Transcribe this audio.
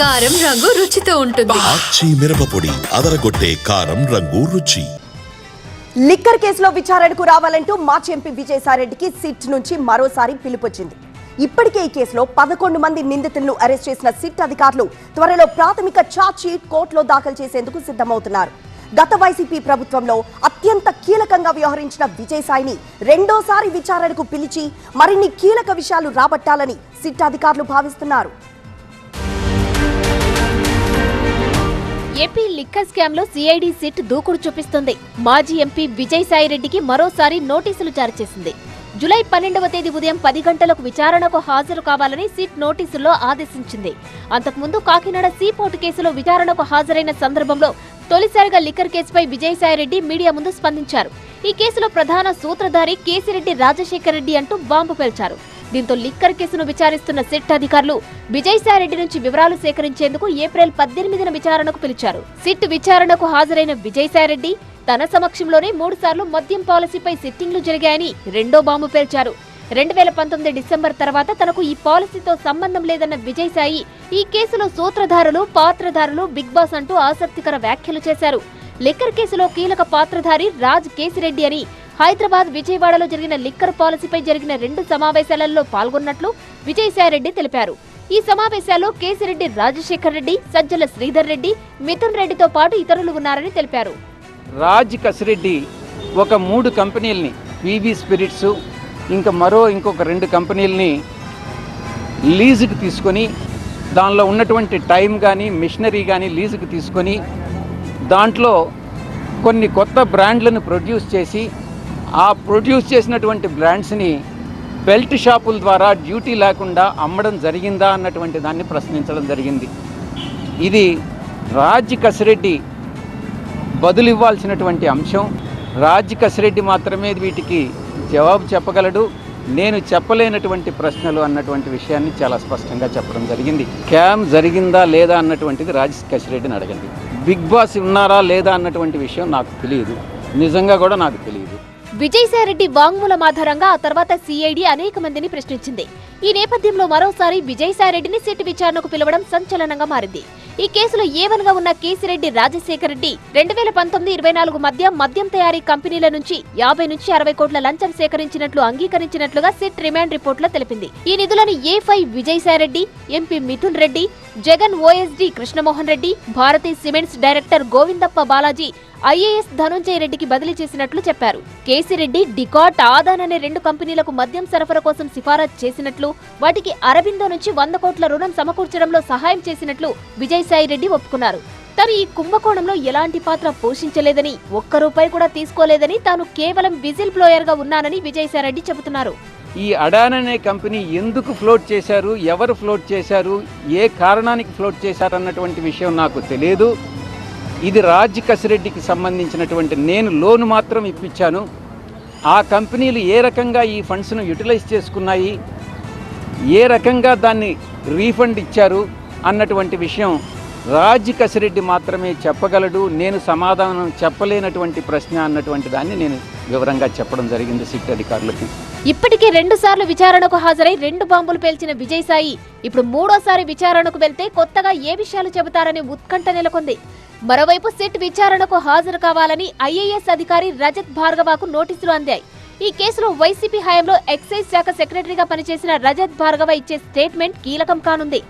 కారం రంగు రుచితో ఉంటుంది. ఆచి మిరపపొడి అదరగొట్టే కారం రంగు రుచి. లిక్కర్ కేసులో విచారణకు రావాలంటూ మాజీ ఎంపీ విజయసాయిరెడ్డికి సిట్ నుంచి మరోసారి పిలుపొచ్చింది. ఇప్పటికే ఈ కేసులో 11 మంది నిందితులను అరెస్ట్ చేసిన సిట్ అధికారులు త్వరలో ప్రాథమిక ఛార్జ్ షీట్ కోర్టులో దాఖలు చేసేందుకు సిద్ధమవుతున్నారు. గత వైసీపీ ప్రభుత్వంలో అత్యంత కీలకంగా వ్యవహరించిన విజయసాయిని రెండోసారి విచారణకు పిలిచి మరిన్ని కీలక విషయాలు రాబట్టాలని సిట్ అధికారులు భావిస్తున్నారు. ఏపీ లిక్కర్ స్కామ్ లో సిఐడి సిట్ దూకుడు చూపిస్తుంది. మాజీ ఎంపీ విజయసాయిరెడ్డికి మరోసారి నోటీసులు జారీ చేసింది. జూలై 12వ తేదీ ఉదయం 10 గంటలకు విచారణకు హాజరు కావాలని సిట్ నోటీసుల్లో ఆదేశించింది. అంతకుముందు కాకినాడ సీ పోర్టు కేసులో విచారణకు హాజరైన సందర్భంలో తొలిసారిగా లిక్కర్ కేసుపై విజయసాయిరెడ్డి మీడియా ముందు స్పందించారు. ఈ కేసులో ప్రధాన సూత్రధారి కేసిరెడ్డి రాజశేఖర్ రెడ్డి అంటూ బాంబు పేల్చారు. దీంతో లిక్కర్ కేసును విచారిస్తున్న సిట్ అధికారులు విజయసాయిరెడ్డి నుంచి వివరాలు సేకరించేందుకు ఏప్రిల్ 18న విచారణకు పిలిచారు. సిట్ విచారణకు హాజరైన విజయసాయిరెడ్డి తన సమక్షంలోనే 3 సార్లు మద్యం పాలసీపై సిట్టింగ్లు జరిగాయని రెండో బాంబు పేల్చారు. 2019 డిసెంబర్ తర్వాత తనకు ఈ పాలసీతో సంబంధం లేదన్న విజయసాయి ఈ కేసులో సూత్రధారులు, పాత్రధారులు బిగ్ బాస్ అంటూ ఆసక్తికర వ్యాఖ్యలు చేశారు. లిక్కర్ కేసులో కీలక పాత్రధారి రాజ్ కేసిరెడ్డి అని, హైదరాబాద్, విజయవాడలో జరిగిన లిక్కర్ పాలసీపై జరిగిన 2 సమావేశాలలో పాల్గొన్నట్లు విజయసాయిరెడ్డి తెలిపారు. ఈ సమావేశాల్లో కేసిరెడ్డి రాజశేఖర్ రెడ్డి, సజ్జల శ్రీధర్ రెడ్డి, మిథున్ రెడ్డితో పాటు ఇతరులు ఉన్నారని తెలిపారు. రాజ్ కసిరెడ్డి ఒక 3 కంపెనీలని, పీవీ స్పిరిట్స్, ఇంకొక 2 కంపెనీలని లీజుకు తీసుకొని, దానిలో ఉన్నటువంటి టైం కానీ మిషనరీ కానీ లీజుకు తీసుకొని, దాంట్లో కొన్ని కొత్త బ్రాండ్లను ప్రొడ్యూస్ చేసి, ఆ ప్రొడ్యూస్ చేసినటువంటి బ్రాండ్స్ని బెల్ట్ షాపుల ద్వారా డ్యూటీ లేకుండా అమ్మడం జరిగిందా అన్నటువంటి దాన్ని ప్రశ్నించడం జరిగింది. ఇది రాజ్ కసిరెడ్డి బదులు ఇవ్వాల్సినటువంటి అంశం. రాజ్ కసిరెడ్డి మాత్రమే వీటికి జవాబు చెప్పగలడు. నేను చెప్పలేనటువంటి ప్రశ్నలు అన్నటువంటి విషయాన్ని చాలా స్పష్టంగా చెప్పడం జరిగింది. స్కామ్ జరిగిందా లేదా అన్నటువంటిది రాజ్ కసిరెడ్డిని అడగండి. బిగ్ బాస్ ఉన్నారా లేదా అన్నటువంటి విషయం నాకు తెలియదు, నిజంగా కూడా నాకు తెలియదు. విజయసాయిరెడ్డి వాంగ్మూలం ఆధారంగా ఆ తర్వాత సిఐడి అనేక మందిని ప్రశ్నించింది. ఈ నేపథ్యంలో మరోసారి విజయసాయిరెడ్డిని సిట్ విచారణకు పిలవడం సంచలనంగా మారింది. ఈ కేసులో ఏవన్గా ఉన్న కేసిరెడ్డి రాజశేఖర్ రెడ్డి 2019-24 మధ్య మద్యం తయారీ కంపెనీల నుంచి 50 నుంచి 60 కోట్ల లంచం సేకరించినట్లు అంగీకరించినట్లుగా సిట్ రిమాండ్ రిపోర్టులో తెలిపింది. ఈ నిధులను ఏ5 Vijayasai Reddy, MP Mithun Reddy, Jagan OSD Krishnamohan Reddy, Bharati cements director Govindappa Balaji, IAS Dhanunjaya రెడ్డికి బదిలీ చేసినట్లు చెప్పారు. కేసిరెడ్డి డికాట్, ఆదాన్ అనే 2 కంపెనీలకు మద్యం సరఫరా కోసం సిఫారసు చేసినట్లు, వాటికి అరబిందో నుంచి 100 కోట్ల రుణం సమకూర్చడంలో సహాయం చేసినట్లు విజయసాయిరెడ్డి ఒప్పుకున్నారు. తాను ఈ కుంభకోణంలో ఎలాంటి పాత్ర పోషించలేదని, ₹1 కూడా తీసుకోలేదని, తాను కేవలం విజిల్ బ్లోయర్ గా ఉన్నానని విజయసాయిరెడ్డి చెబుతున్నారు. ఈ అడాన్ అనే కంపెనీ ఎందుకు ఫ్లోట్ చేశారు, ఎవరు ఫ్లోట్ చేశారు, ఏ కారణానికి ఫ్లోట్ చేశారు అన్నటువంటి విషయం నాకు తెలియదు. ఇది రాజ్ కసిరెడ్డికి సంబంధించినటువంటి, నేను లోన్ మాత్రం ఇప్పించాను. ఆ కంపెనీలు ఏ రకంగా ఈ ఫండ్స్ను యూటిలైజ్ చేసుకున్నాయి, ఏ రకంగా దాన్ని రీఫండ్ ఇచ్చారు అన్నటువంటి విషయం రాజ్ కసిరెడ్డి మాత్రమే చెప్పగలడు. నేను సమాధానం చెప్పలేనటువంటి ప్రశ్న అన్నటువంటి దాన్ని నేను వివరంగా చెప్పడం జరిగింది సిట్ అధికారులకు. ఇప్పటికే 2 సార్లు విచారణకు హాజరై 2 బాంబులు పేల్చిన విజయసాయి ఇప్పుడు 3వ విచారణకు వెళ్తే కొత్తగా ఏ విషయాలు చెబుతారని ఉత్కంఠ నెలకొంది. మరోవైపు సిట్ విచారణకు హాజరు కావాలని ఐఏఎస్ అధికారి రజత్ భార్గవకు నోటీసులు అందాయి. ఈ కేసులో వైసీపీ హయాంలో ఎక్సైజ్ శాఖ సెక్రటరీగా పనిచేసిన రజత్ భార్గవ ఇచ్చే స్టేట్మెంట్ కీలకం కానుంది.